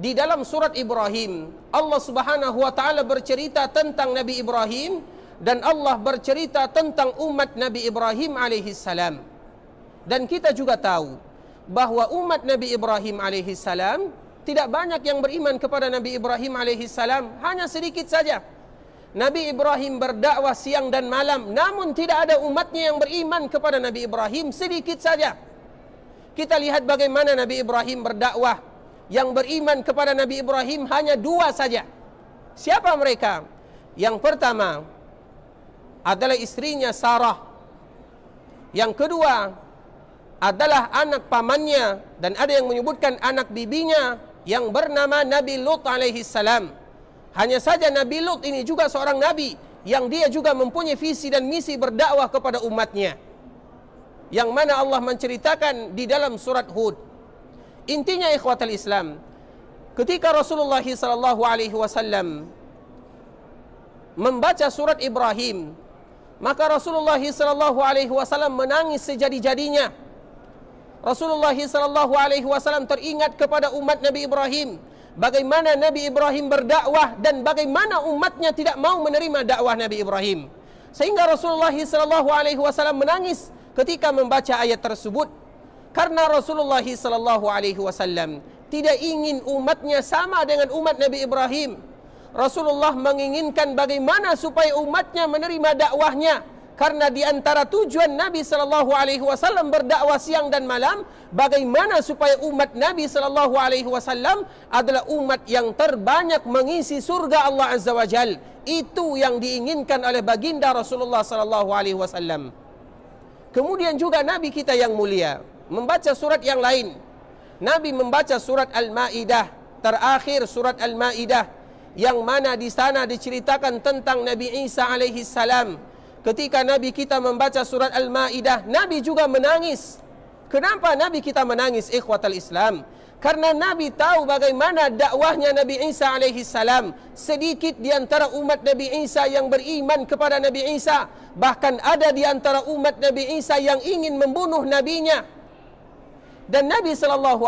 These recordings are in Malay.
di dalam surat Ibrahim, Allah Subhanahu wa taala bercerita tentang Nabi Ibrahim dan Allah bercerita tentang umat Nabi Ibrahim alaihi salam. Dan kita juga tahu bahwa umat Nabi Ibrahim alaihi salam tidak banyak yang beriman kepada Nabi Ibrahim alaihi salam, hanya sedikit saja. Nabi Ibrahim berdakwah siang dan malam, namun tidak ada umatnya yang beriman kepada Nabi Ibrahim, sedikit saja. Kita lihat bagaimana Nabi Ibrahim berdakwah. Yang beriman kepada Nabi Ibrahim hanya 2 saja. Siapa mereka? Yang pertama adalah istrinya Sarah. Yang kedua adalah anak pamannya, dan ada yang menyebutkan anak bibinya yang bernama Nabi Lut alaihi salam. Hanya saja Nabi Lut ini juga seorang nabi yang dia juga mempunyai visi dan misi berdakwah kepada umatnya, yang mana Allah menceritakan di dalam surat Hud. Intinya ikhwatal Islam, ketika Rasulullah SAW membaca surat Ibrahim, maka Rasulullah SAW menangis sejadi-jadinya. Rasulullah SAW teringat kepada umat Nabi Ibrahim, bagaimana Nabi Ibrahim berdakwah dan bagaimana umatnya tidak mau menerima dakwah Nabi Ibrahim. Sehingga Rasulullah SAW menangis ketika membaca ayat tersebut, karena Rasulullah SAW tidak ingin umatnya sama dengan umat Nabi Ibrahim. Rasulullah menginginkan bagaimana supaya umatnya menerima dakwahnya, karena di antara tujuan Nabi SAW berdakwah siang dan malam, bagaimana supaya umat Nabi SAW adalah umat yang terbanyak mengisi surga Allah Azza wa Jal. Itu yang diinginkan oleh baginda Rasulullah SAW. Kemudian juga Nabi kita yang mulia membaca surat yang lain. Nabi membaca surat Al-Maidah, terakhir surat Al-Maidah, yang mana di sana diceritakan tentang Nabi Isa alaihi salam. Ketika Nabi kita membaca surat Al-Maidah, Nabi juga menangis. Kenapa Nabi kita menangis, ikhwatal Islam? Karena Nabi tahu bagaimana dakwahnya Nabi Isa alaihi salam. Sedikit di antara umat Nabi Isa yang beriman kepada Nabi Isa. Bahkan ada di antara umat Nabi Isa yang ingin membunuh nabinya. Dan Nabi SAW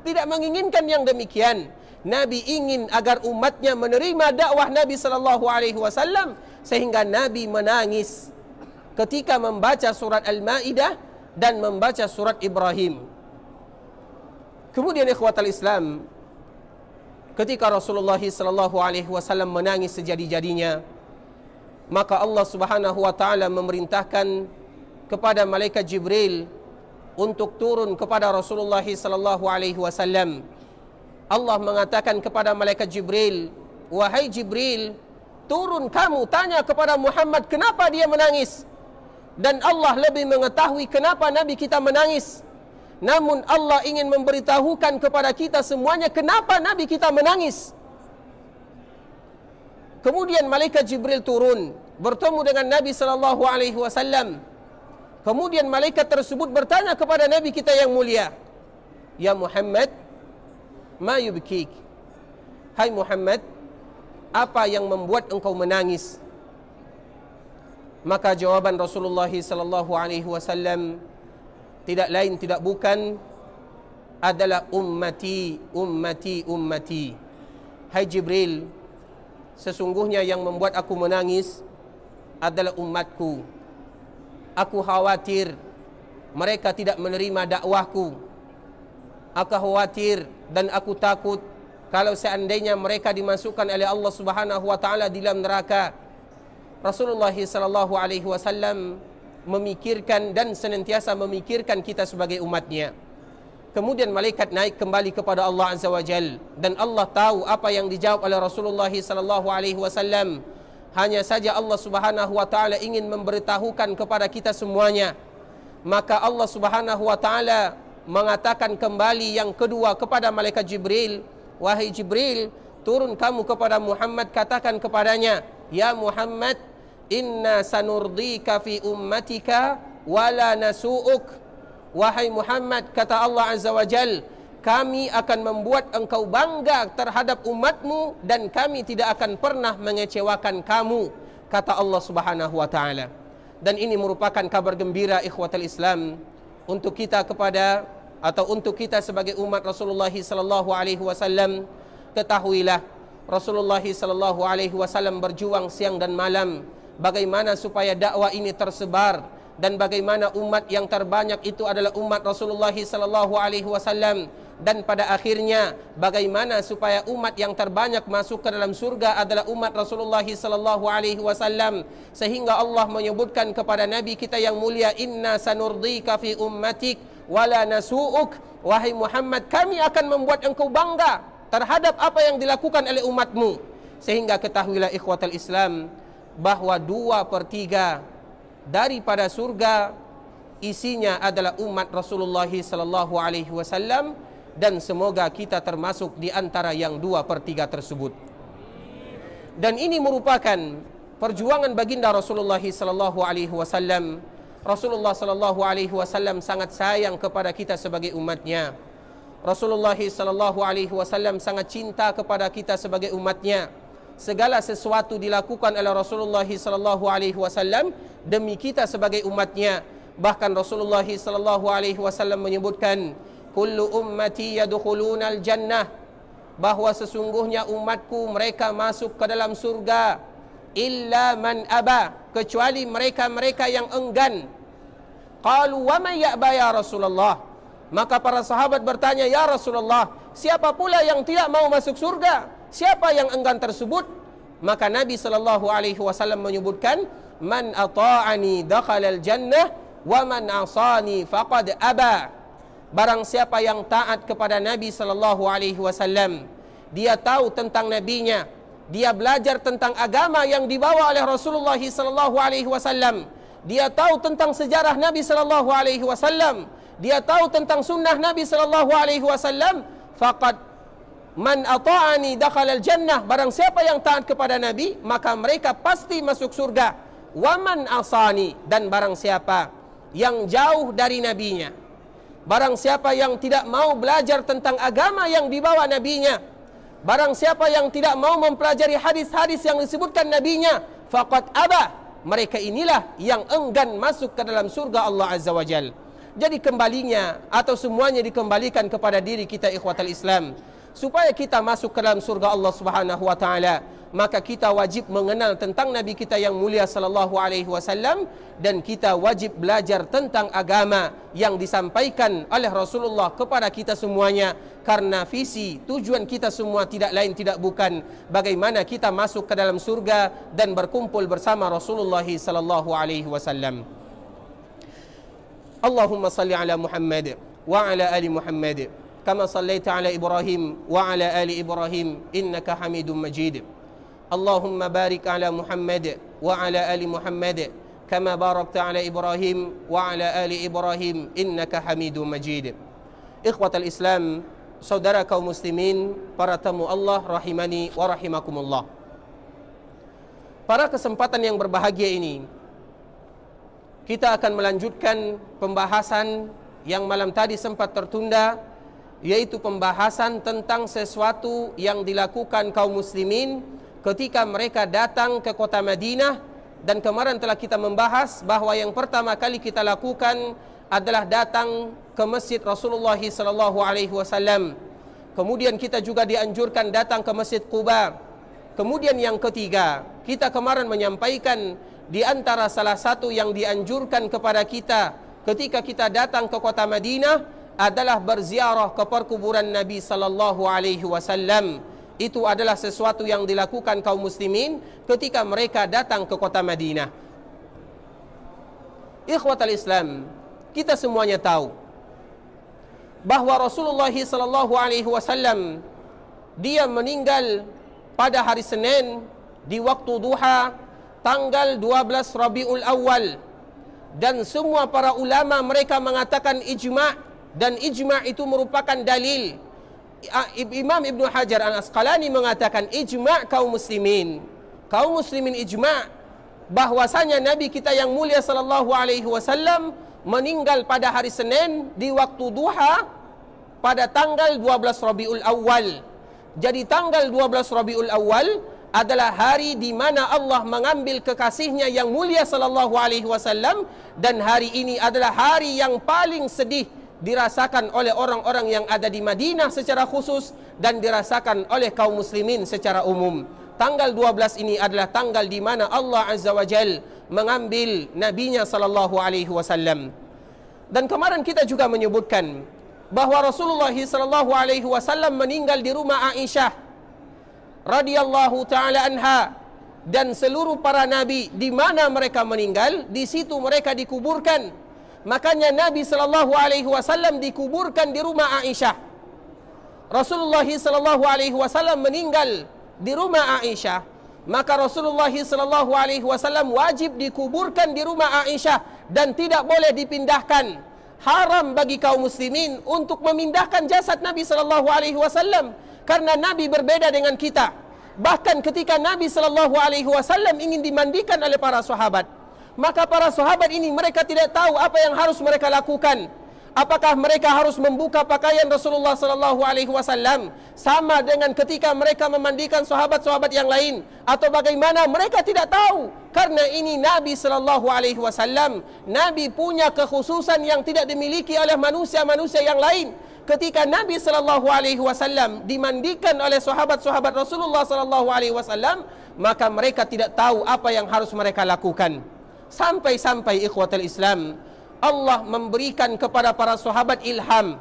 tidak menginginkan yang demikian. Nabi ingin agar umatnya menerima dakwah Nabi SAW, sehingga Nabi menangis ketika membaca surat Al-Maidah dan membaca surat Ibrahim. Kemudian ikhwatal Islam, ketika Rasulullah SAW menangis sejadi-jadinya, maka Allah Subhanahu wa taala memerintahkan kepada malaikat Jibril untuk turun kepada Rasulullah SAW. Allah mengatakan kepada malaikat Jibril, "Wahai Jibril, turun kamu tanya kepada Muhammad kenapa dia menangis." Dan Allah lebih mengetahui kenapa Nabi kita menangis. Namun Allah ingin memberitahukan kepada kita semuanya kenapa Nabi kita menangis. Kemudian malaikat Jibril turun bertemu dengan Nabi SAW. Kemudian malaikat tersebut bertanya kepada Nabi kita yang mulia, "Ya Muhammad, ma yubkik?" Hai Muhammad, apa yang membuat engkau menangis? Maka jawaban Rasulullah SAW tidak lain tidak bukan adalah ummati, ummati, ummati. Hai Jibril, sesungguhnya yang membuat aku menangis adalah umatku. Aku khawatir mereka tidak menerima dakwahku. Aku khawatir dan aku takut kalau seandainya mereka dimasukkan oleh Allah Subhanahu wa taala di dalam neraka. Rasulullah SAW memikirkan dan senantiasa memikirkan kita sebagai umatnya. Kemudian malaikat naik kembali kepada Allah Azza wa Jal, dan Allah tahu apa yang dijawab oleh Rasulullah SAW. Hanya saja Allah Subhanahu wa taala ingin memberitahukan kepada kita semuanya. Maka Allah Subhanahu wa taala mengatakan kembali yang kedua kepada malaikat Jibril, "Wahai Jibril, turun kamu kepada Muhammad, katakan kepadanya, ya Muhammad, inna sanurdika fi ummatika wala nasu'uk." Wahai Muhammad, kata Allah Azza wa Jal, kami akan membuat engkau bangga terhadap umatmu dan kami tidak akan pernah mengecewakan kamu, kata Allah Subhanahu wa taala. Dan ini merupakan kabar gembira ikhwatul Islam untuk kita kepada atau untuk kita sebagai umat Rasulullah sallallahu alaihi wasallam, ketahuilah Rasulullah sallallahu alaihi wasallam berjuang siang dan malam bagaimana supaya dakwah ini tersebar, dan bagaimana umat yang terbanyak itu adalah umat Rasulullah sallallahu alaihi wasallam, dan pada akhirnya bagaimana supaya umat yang terbanyak masuk ke dalam surga adalah umat Rasulullah sallallahu alaihi wasallam, sehingga Allah menyebutkan kepada nabi kita yang mulia, inna sanurdika fi ummatik wala nasu'uk, wahai Muhammad, kami akan membuat engkau bangga terhadap apa yang dilakukan oleh umatmu. Sehingga ketahuilah ikhwatal Islam bahwa 2/3 daripada surga isinya adalah umat Rasulullah sallallahu alaihi wasallam, dan semoga kita termasuk di antara yang 2/3 tersebut. Dan ini merupakan perjuangan baginda Rasulullah sallallahu alaihi wasallam. Rasulullah sallallahu alaihi wasallam sangat sayang kepada kita sebagai umatnya. Rasulullah sallallahu alaihi wasallam sangat cinta kepada kita sebagai umatnya. Segala sesuatu dilakukan oleh Rasulullah sallallahu alaihi wasallam demi kita sebagai umatnya. Bahkan Rasulullah sallallahu alaihi wasallam menyebutkan, kullu ummati yadkhulunal jannah, bahwa sesungguhnya umatku mereka masuk ke dalam surga, illa man aba, kecuali mereka-mereka yang enggan. Qalu wa man ya'ba ya Rasulullah, maka para sahabat bertanya, ya Rasulullah, siapa pula yang tidak mau masuk surga? Siapa yang enggan tersebut? Maka Nabi sallallahu alaihi wasallam menyebutkan, man ata'ani dakhalal jannah wa man asani faqad aba. Barang siapa yang taat kepada Nabi sallallahu alaihi wasallam, dia tahu tentang nabinya, dia belajar tentang agama yang dibawa oleh Rasulullah sallallahu alaihi wasallam, dia tahu tentang sejarah Nabi sallallahu alaihi wasallam, dia tahu tentang sunnah Nabi sallallahu alaihi wasallam, faqad man ata'ani dakhalal jannah, barang siapa yang taat kepada Nabi maka mereka pasti masuk surga. Wa man asani, dan barang siapa yang jauh dari nabinya, barang siapa yang tidak mau belajar tentang agama yang dibawa nabinya, barang siapa yang tidak mau mempelajari hadis-hadis yang disebutkan nabinya, faqad aba, mereka inilah yang enggan masuk ke dalam surga Allah Azza wa Jal. Jadi kembalinya atau semuanya dikembalikan kepada diri kita ikhwatal Islam, supaya kita masuk ke dalam surga Allah Subhanahu wa taala. Maka kita wajib mengenal tentang Nabi kita yang mulia sallallahu alaihi wasallam, dan kita wajib belajar tentang agama yang disampaikan oleh Rasulullah kepada kita semuanya, karena visi tujuan kita semua tidak lain tidak bukan bagaimana kita masuk ke dalam surga dan berkumpul bersama Rasulullah sallallahu alaihi wasallam. Allahumma salli ala Muhammad wa ala ali Muhammad kama sallaita ala Ibrahim wa ala ali Ibrahim innaka Hamidum Majid. Allahumma barik ala Muhammad wa ala ali Muhammad kama barakta ala Ibrahim wa ala ali Ibrahim innaka Hamidum Majid. Ikhwatal Islam, saudara kaum muslimin, para tamu Allah rahimani wa rahimakumullah. Pada kesempatan yang berbahagia ini, kita akan melanjutkan pembahasan yang malam tadi sempat tertunda, yaitu pembahasan tentang sesuatu yang dilakukan kaum muslimin ketika mereka datang ke kota Madinah. Dan kemarin telah kita membahas bahwa yang pertama kali kita lakukan adalah datang ke masjid Rasulullah sallallahu alaihi wasallam. Kemudian kita juga dianjurkan datang ke Masjid Quba. Kemudian yang ketiga, kita kemarin menyampaikan di antara salah satu yang dianjurkan kepada kita ketika kita datang ke kota Madinah adalah berziarah ke perkuburan Nabi sallallahu alaihi wasallam. Itu adalah sesuatu yang dilakukan kaum muslimin ketika mereka datang ke kota Madinah. Ikhwatal Islam, kita semuanya tahu bahwa Rasulullah sallallahu alaihi wasallam dia meninggal pada hari Senin di waktu duha tanggal 12 Rabiul Awal, dan semua para ulama mereka mengatakan ijma', dan ijma' itu merupakan dalil. Imam Ibnu Hajar Al-Asqalani mengatakan ijma' kaum muslimin ijma' bahwasanya Nabi kita yang mulia sallallahu alaihi wasallam meninggal pada hari Senin di waktu duha pada tanggal 12 Rabiul Awal. Jadi tanggal 12 Rabiul Awal adalah hari di mana Allah mengambil kekasihnya yang mulia sallallahu alaihi wasallam, dan hari ini adalah hari yang paling sedih dirasakan oleh orang-orang yang ada di Madinah secara khusus dan dirasakan oleh kaum muslimin secara umum. Tanggal 12 ini adalah tanggal di mana Allah Azza wa Jal mengambil nabinya sallallahu alaihi wasallam. Dan kemarin kita juga menyebutkan bahawa Rasulullah sallallahu alaihi wasallam meninggal di rumah Aisyah radhiyallahu taala anha, dan seluruh para nabi di mana mereka meninggal, di situ mereka dikuburkan. Makanya Nabi sallallahu alaihi wasallam dikuburkan di rumah Aisyah. Rasulullah sallallahu alaihi wasallam meninggal di rumah Aisyah, maka Rasulullah sallallahu alaihi wasallam wajib dikuburkan di rumah Aisyah dan tidak boleh dipindahkan. Haram bagi kaum muslimin untuk memindahkan jasad Nabi sallallahu alaihi wasallam, karena Nabi berbeda dengan kita. Bahkan ketika Nabi sallallahu alaihi wasallam ingin dimandikan oleh para sahabat, maka para sahabat ini mereka tidak tahu apa yang harus mereka lakukan. Apakah mereka harus membuka pakaian Rasulullah sallallahu alaihi wasallam sama dengan ketika mereka memandikan sahabat-sahabat yang lain, atau bagaimana? Mereka tidak tahu. Karena ini Nabi sallallahu alaihi wasallam, Nabi punya kekhususan yang tidak dimiliki oleh manusia-manusia yang lain. Ketika Nabi sallallahu alaihi wasallam dimandikan oleh sahabat-sahabat Rasulullah sallallahu alaihi wasallam, maka mereka tidak tahu apa yang harus mereka lakukan. Sampai-sampai ikhwatul Islam, Allah memberikan kepada para sahabat ilham,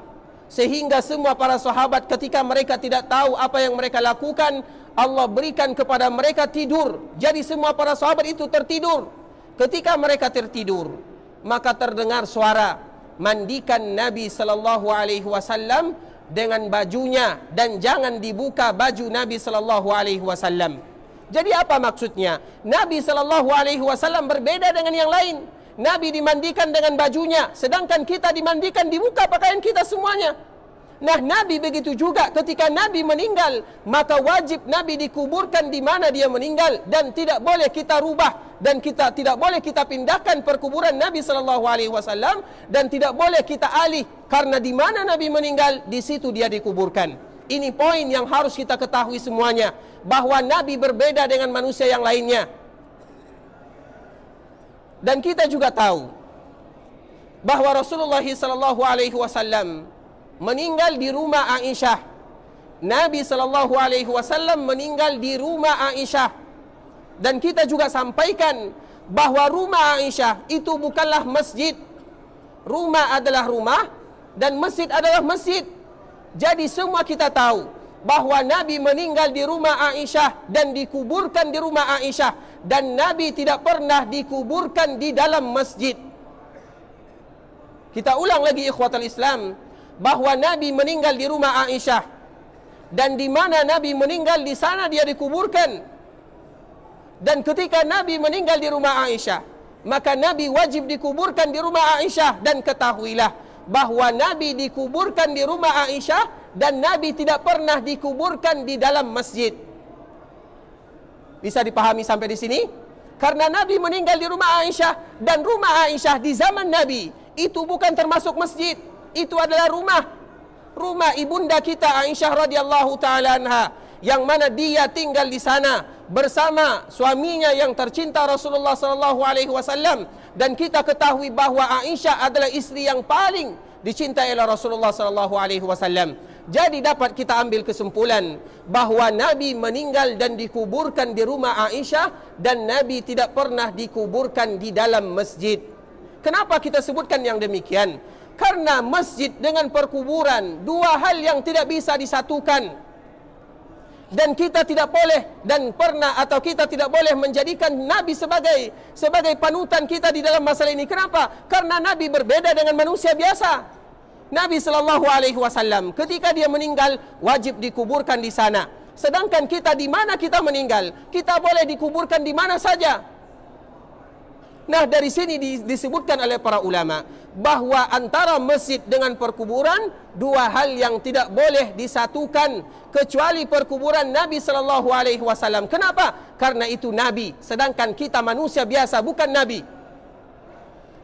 sehingga semua para sahabat ketika mereka tidak tahu apa yang mereka lakukan, Allah berikan kepada mereka tidur. Jadi semua para sahabat itu tertidur. Ketika mereka tertidur, maka terdengar suara, mandikan Nabi sallallahu alaihi wasallam dengan bajunya dan jangan dibuka baju Nabi sallallahu alaihi wasallam. Jadi apa maksudnya? Nabi sallallahu alaihi wasallam berbeda dengan yang lain. Nabi dimandikan dengan bajunya, sedangkan kita dimandikan dibuka pakaian kita semuanya. Nah, Nabi begitu juga ketika Nabi meninggal, maka wajib Nabi dikuburkan di mana dia meninggal, dan tidak boleh kita rubah, dan kita tidak boleh kita pindahkan perkuburan Nabi sallallahu alaihi wasallam, dan tidak boleh kita alih, karena di mana Nabi meninggal di situ dia dikuburkan. Ini poin yang harus kita ketahui semuanya, bahwa Nabi berbeda dengan manusia yang lainnya. Dan kita juga tahu bahwa Rasulullah sallallahu alaihi wasallam meninggal di rumah Aisyah. Nabi sallallahu alaihi wasallam meninggal di rumah Aisyah. Dan kita juga sampaikan bahwa rumah Aisyah itu bukanlah masjid. Rumah adalah rumah dan masjid adalah masjid. Jadi semua kita tahu bahwa Nabi meninggal di rumah Aisyah dan dikuburkan di rumah Aisyah, dan Nabi tidak pernah dikuburkan di dalam masjid. Kita ulang lagi ikhwatul Islam, bahwa Nabi meninggal di rumah Aisyah, dan di mana Nabi meninggal di sana dia dikuburkan. Dan ketika Nabi meninggal di rumah Aisyah, maka Nabi wajib dikuburkan di rumah Aisyah. Dan ketahuilah bahwa Nabi dikuburkan di rumah Aisyah dan Nabi tidak pernah dikuburkan di dalam masjid. Bisa dipahami sampai di sini? Karena Nabi meninggal di rumah Aisyah, dan rumah Aisyah di zaman Nabi itu bukan termasuk masjid. Itu adalah rumah ibunda kita Aisyah radhiyallahu taala anha, yang mana dia tinggal di sana bersama suaminya yang tercinta Rasulullah sallallahu alaihi wasallam. Dan kita ketahui bahwa Aisyah adalah istri yang paling dicintai oleh Rasulullah sallallahu alaihi wasallam. Jadi dapat kita ambil kesimpulan bahwa Nabi meninggal dan dikuburkan di rumah Aisyah, dan Nabi tidak pernah dikuburkan di dalam masjid. Kenapa kita sebutkan yang demikian? Karena masjid dengan perkuburan dua hal yang tidak bisa disatukan. Dan kita tidak boleh kita tidak boleh menjadikan Nabi sebagai panutan kita di dalam masalah ini. Kenapa? Karena Nabi berbeda dengan manusia biasa. Nabi sallallahu alaihi wasallam ketika dia meninggal wajib dikuburkan di sana. Sedangkan kita di mana kita meninggal, kita boleh dikuburkan di mana saja. Nah, dari sini disebutkan oleh para ulama bahwa antara masjid dengan perkuburan dua hal yang tidak boleh disatukan, kecuali perkuburan Nabi sallallahu alaihi wasallam. Kenapa? Karena itu Nabi, sedangkan kita manusia biasa, bukan Nabi.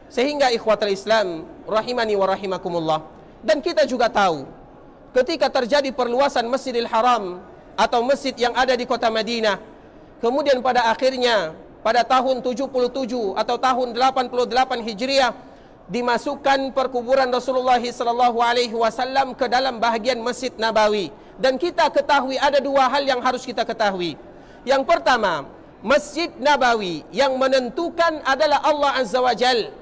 Sehingga ikhwatul Islam rahimani wa rahimakumullah, dan kita juga tahu ketika terjadi perluasan Masjidil Haram atau masjid yang ada di kota Madinah, kemudian pada akhirnya pada tahun 77 atau tahun 88 Hijriah dimasukkan perkuburan Rasulullah SAW ke dalam bahagian Masjid Nabawi. Dan kita ketahui ada dua hal yang harus kita ketahui. Yang pertama, Masjid Nabawi yang menentukan adalah Allah Azza wa Jal.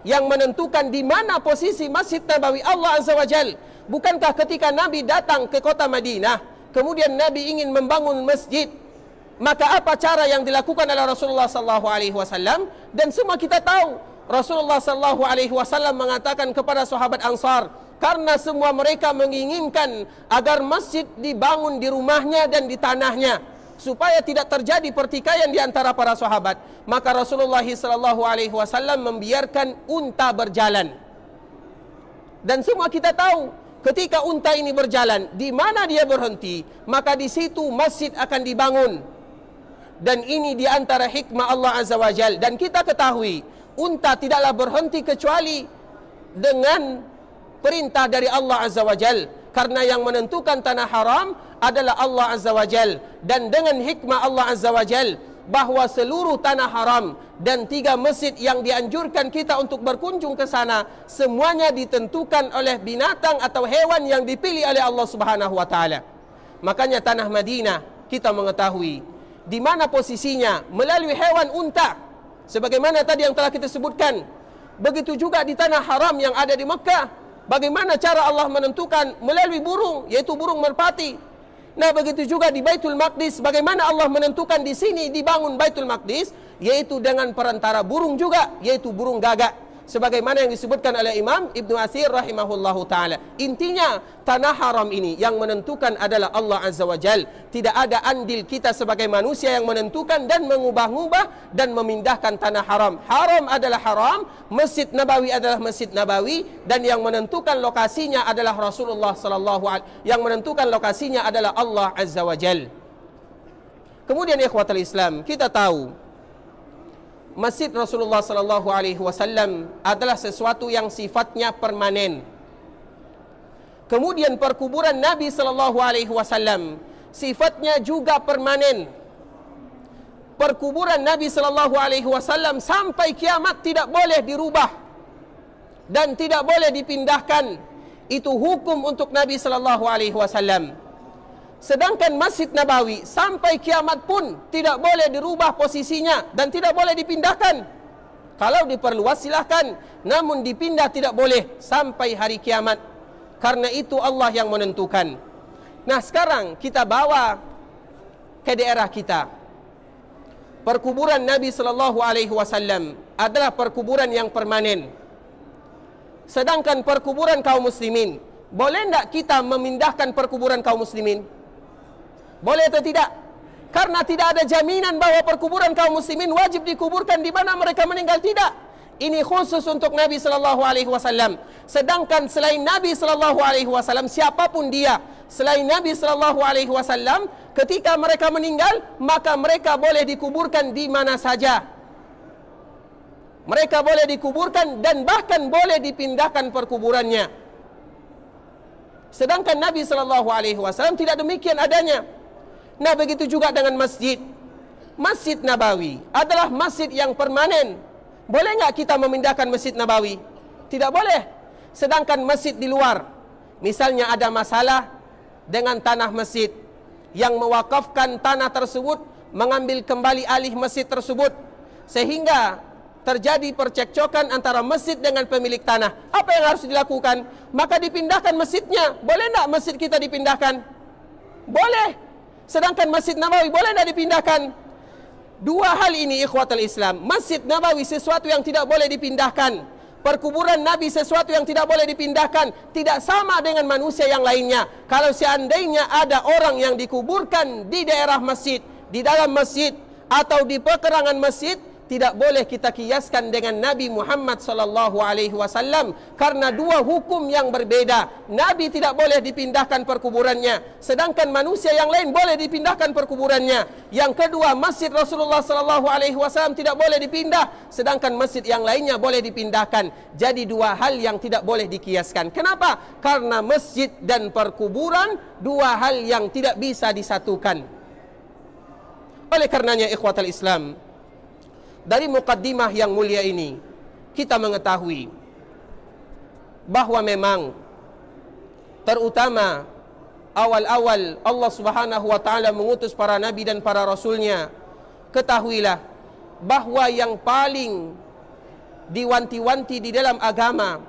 Yang menentukan di mana posisi Masjid Nabawi Allah Azza wa Jal. Bukankah ketika Nabi datang ke kota Madinah, kemudian Nabi ingin membangun masjid, maka apa cara yang dilakukan oleh Rasulullah SAW? Dan semua kita tahu, Rasulullah SAW mengatakan kepada sahabat Ansar, karena semua mereka menginginkan agar masjid dibangun di rumahnya dan di tanahnya, supaya tidak terjadi pertikaian di antara para sahabat, maka Rasulullah SAW membiarkan unta berjalan. Dan semua kita tahu, ketika unta ini berjalan, di mana dia berhenti, maka di situ masjid akan dibangun. Dan ini di antara hikmah Allah Azza wa Jal. Dan kita ketahui, unta tidaklah berhenti kecuali dengan perintah dari Allah Azza wa Jal. Karena yang menentukan tanah haram adalah Allah Azza wa Jal. Dan dengan hikmah Allah Azza wa Jal, bahawa seluruh tanah haram dan 3 masjid yang dianjurkan kita untuk berkunjung ke sana, semuanya ditentukan oleh binatang atau hewan yang dipilih oleh Allah Subhanahu wa Ta'ala. Makanya tanah Madinah kita mengetahui di mana posisinya melalui hewan unta, sebagaimana tadi yang telah kita sebutkan. Begitu juga di tanah haram yang ada di Mekah, bagaimana cara Allah menentukan melalui burung, yaitu burung merpati. Nah, begitu juga di Baitul Maqdis, bagaimana Allah menentukan di sini dibangun Baitul Maqdis, yaitu dengan perantara burung juga, yaitu burung gagak, sebagaimana yang disebutkan oleh Imam Ibnu Athir rahimahullahu ta'ala. Intinya, tanah haram ini yang menentukan adalah Allah Azza wa Jal. Tidak ada andil kita sebagai manusia yang menentukan dan mengubah-ubah dan memindahkan tanah haram. Haram adalah haram, Masjid Nabawi adalah Masjid Nabawi, dan yang menentukan lokasinya adalah Rasulullah sallallahu alaihi wasallam. Yang menentukan lokasinya adalah Allah Azza wa Jal. Kemudian ikhwatal Islam, kita tahu Masjid Rasulullah sallallahu alaihi wasallam adalah sesuatu yang sifatnya permanen. Kemudian perkuburan Nabi sallallahu alaihi wasallam sifatnya juga permanen. Perkuburan Nabi sallallahu alaihi wasallam sampai kiamat tidak boleh dirubah dan tidak boleh dipindahkan. Itu hukum untuk Nabi sallallahu alaihi wasallam. Sedangkan Masjid Nabawi sampai kiamat pun tidak boleh dirubah posisinya dan tidak boleh dipindahkan. Kalau diperluas silahkan, namun dipindah tidak boleh sampai hari kiamat. Karena itu Allah yang menentukan. Nah, sekarang kita bawa ke daerah kita. Perkuburan Nabi sallallahu alaihi wasallam adalah perkuburan yang permanen. Sedangkan perkuburan kaum muslimin, boleh tidak kita memindahkan perkuburan kaum muslimin? Boleh atau tidak? Karena tidak ada jaminan bahwa perkuburan kaum muslimin wajib dikuburkan di mana mereka meninggal, tidak. Ini khusus untuk Nabi sallallahu alaihi wasallam. Sedangkan selain Nabi sallallahu alaihi wasallam, siapapun dia selain Nabi sallallahu alaihi wasallam, ketika mereka meninggal, maka mereka boleh dikuburkan di mana saja. Mereka boleh dikuburkan dan bahkan boleh dipindahkan perkuburannya. Sedangkan Nabi sallallahu alaihi wasallam tidak demikian adanya. Nah, begitu juga dengan masjid. Masjid Nabawi adalah masjid yang permanen. Boleh enggak kita memindahkan Masjid Nabawi? Tidak boleh. Sedangkan masjid di luar, misalnya ada masalah dengan tanah masjid, yang mewakafkan tanah tersebut, mengambil kembali alih masjid tersebut, sehingga terjadi percekcokan antara masjid dengan pemilik tanah. Apa yang harus dilakukan? Maka dipindahkan masjidnya. Boleh enggak masjid kita dipindahkan? Boleh. Sedangkan Masjid Nabawi boleh tidak dipindahkan? Dua hal ini ikhwatal Islam. Masjid Nabawi sesuatu yang tidak boleh dipindahkan. Perkuburan Nabi sesuatu yang tidak boleh dipindahkan. Tidak sama dengan manusia yang lainnya. Kalau seandainya ada orang yang dikuburkan di daerah masjid, di dalam masjid, atau di pekarangan masjid, tidak boleh kita kiaskan dengan Nabi Muhammad sallallahu alaihi wasallam, karena dua hukum yang berbeda. Nabi tidak boleh dipindahkan perkuburannya, sedangkan manusia yang lain boleh dipindahkan perkuburannya. Yang kedua, masjid Rasulullah sallallahu alaihi wasallam tidak boleh dipindah, sedangkan masjid yang lainnya boleh dipindahkan. Jadi dua hal yang tidak boleh dikiaskan. Kenapa? Karena masjid dan perkuburan dua hal yang tidak bisa disatukan. Oleh karenanya ikhwatal Islam, dari muqaddimah yang mulia ini, kita mengetahui bahwa memang terutama awal-awal Allah Subhanahu wa taala mengutus para nabi dan para rasulnya, ketahuilah bahwa yang paling diwanti-wanti di dalam agama,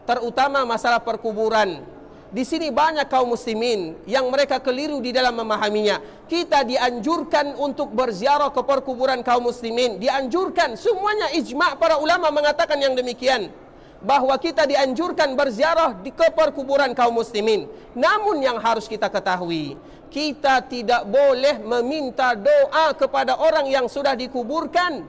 terutama masalah perkuburan. Di sini banyak kaum muslimin yang mereka keliru di dalam memahaminya. Kita dianjurkan untuk berziarah ke perkuburan kaum muslimin. Dianjurkan, semuanya ijma' para ulama mengatakan yang demikian, bahwa kita dianjurkan berziarah ke perkuburan kaum muslimin. Namun yang harus kita ketahui, kita tidak boleh meminta doa kepada orang yang sudah dikuburkan.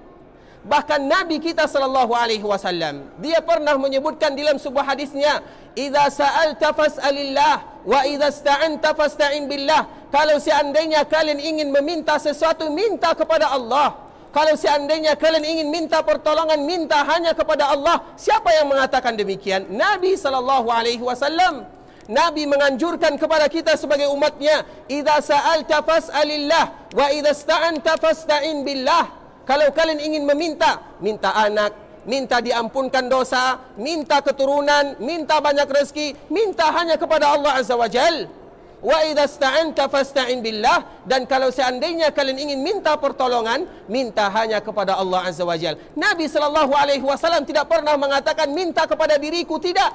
Bahkan Nabi kita sallallahu alaihi wasallam, dia pernah menyebutkan dalam sebuah hadisnya, "Idza sa'alta fas'alillah wa idza ista'anta fasta'in billah." Kalau seandainya kalian ingin meminta sesuatu, minta kepada Allah. Kalau seandainya kalian ingin minta pertolongan, minta hanya kepada Allah. Siapa yang mengatakan demikian? Nabi sallallahu alaihi wasallam. Nabi menganjurkan kepada kita sebagai umatnya, "Idza sa'alta fas'alillah wa idza ista'anta fasta'in billah." Kalau kalian ingin meminta, minta anak, minta diampunkan dosa, minta keturunan, minta banyak rezeki, minta hanya kepada Allah Azza wa Jal. Wa idza ista'anta fasta'in billah. Dan kalau seandainya kalian ingin minta pertolongan, minta hanya kepada Allah Azza wa Jal. Nabi sallallahu alaihi wasallam tidak pernah mengatakan minta kepada diriku, tidak.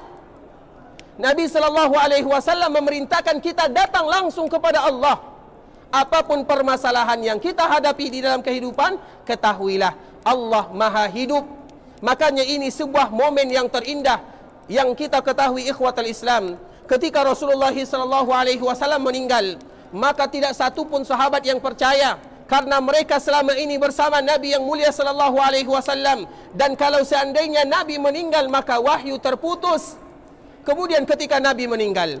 Nabi sallallahu alaihi wasallam memerintahkan kita datang langsung kepada Allah. Apapun permasalahan yang kita hadapi di dalam kehidupan, ketahuilah Allah Maha Hidup. Makanya ini sebuah momen yang terindah yang kita ketahui, ikhwatal Islam. Ketika Rasulullah SAW meninggal, maka tidak satu pun sahabat yang percaya, karena mereka selama ini bersama Nabi yang mulia SAW. Dan kalau seandainya Nabi meninggal, maka wahyu terputus. Kemudian ketika Nabi meninggal,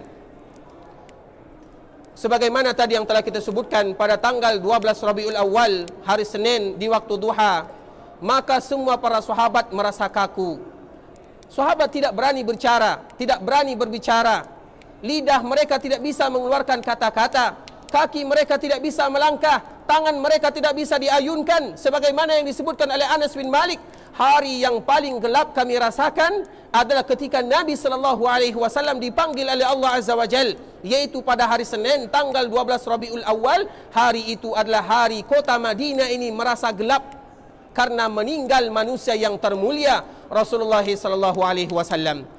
sebagaimana tadi yang telah kita sebutkan, pada tanggal 12 Rabiul Awal, hari Senin di waktu duha, maka semua para sahabat merasa kaku. Sahabat tidak berani berbicara, tidak berani berbicara. Lidah mereka tidak bisa mengeluarkan kata-kata. Kaki mereka tidak bisa melangkah. Tangan mereka tidak bisa diayunkan. Sebagaimana yang disebutkan oleh Anas bin Malik, hari yang paling gelap kami rasakan adalah ketika Nabi SAW dipanggil oleh Allah Azza wa Jal, yaitu pada hari Senin tanggal 12 Rabiul Awal. Hari itu adalah hari kota Madinah ini merasa gelap karena meninggal manusia yang termulia, Rasulullah SAW.